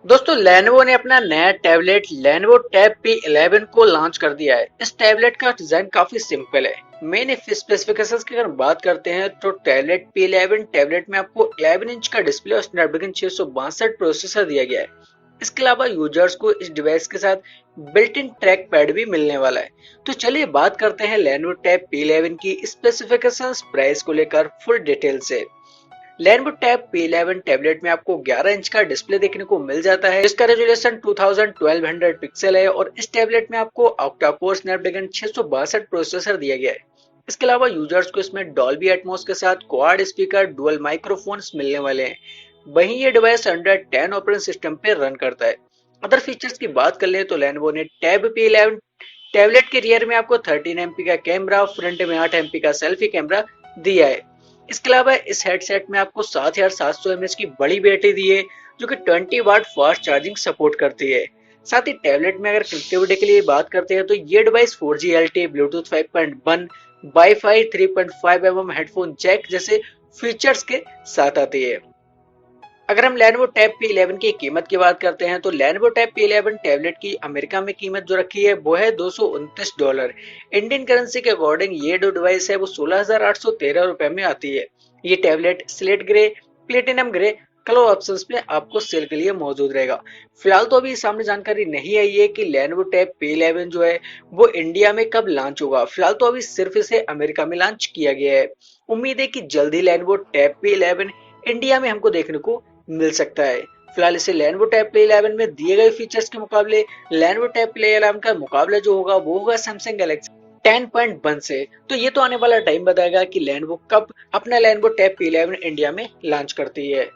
दोस्तों Lenovo ने अपना नया टैबलेट Lenovo Tab P11 को लॉन्च कर दिया है। इस टैबलेट का डिजाइन काफी सिंपल है। मेन स्पेसिफिकेशंस की अगर बात करते हैं तो टैबलेट P11 टैबलेट में आपको 11 इंच का डिस्प्ले और स्नैपड्रैगन 662 प्रोसेसर दिया गया है। इसके अलावा यूजर्स को इस डिवाइस के साथ बिल्ट इन ट्रैक पैड भी मिलने वाला है। तो चलिए बात करते हैं Lenovo Tab P11 की स्पेसिफिकेशंस, प्राइस को लेकर फुल डिटेल से। Lenovo Tab P11 टैबलेट में आपको 11 इंच का डिस्प्ले देखने को मिल जाता है। इसका रेजोल्यूशन 1200 पिक्सल है और इस टैबलेट में आपको ऑक्टा कोर स्नैपड्रैगन 662 प्रोसेसर दिया गया है। इसके अलावा यूजर्स को इसमें डॉल्बी एटमॉस के साथ क्वाड स्पीकर, डुअल माइक्रोफोन्स मिलने वाले हैं। वहीं ये डिवाइस एंड्रॉइड 10 ऑपरेटिंग सिस्टम पे रन करता है। अदर फीचर्स की बात कर ले तो Lenovo ने Tab P11 टैबलेट के रियर में आपको 13 एमपी का कैमरा, फ्रंट में 8 एमपी का सेल्फी कैमरा दिया है। इसके अलावा इस हेडसेट में आपको 7700 mAh की बड़ी बैटरी दी है, जो कि 20 वाट फास्ट चार्जिंग सपोर्ट करती है। साथ ही टैबलेट में अगर कनेक्टिविटी के लिए बात करते हैं तो ये device 4G LTE, Bluetooth 5.1, wifi 3.5 mm headphone jack जैसे फीचर्स के साथ आती है। अगर हम Lenovo Tab P11 की कीमत की बात करते हैं तो Lenovo Tab P11 टैबलेट की अमेरिका में कीमत जो रखी है वो है $229। इंडियन करेंसी के अकॉर्डिंग ये जो डिवाइस है वो 16,813 रुपए में आती है। ये tablet slate grey, platinum grey colour options में आपको सेल के लिए मौजूद रहेगा। फिलहाल तो अभी सामने जानकारी नहीं आई है कि Lenovo Tab P11 जो है वो इंडिया में कब लॉन्च होगा। फिलहाल तो अभी सिर्फ इसे अमेरिका में लॉन्च किया गया है। उम्मीद है कि जल्दी Lenovo Tab P11 इंडिया में हमको देखने को मिल सकता है। फिलहाल इसे Lenovo Tab P11 में दिए गए फीचर्स के मुकाबले Lenovo Tab P11 का मुकाबला जो होगा वो होगा Samsung Galaxy 10.1 से। तो ये तो आने वाला टाइम बताएगा कि Lenovo कब अपना Lenovo Tab P11 इंडिया में लॉन्च करती है।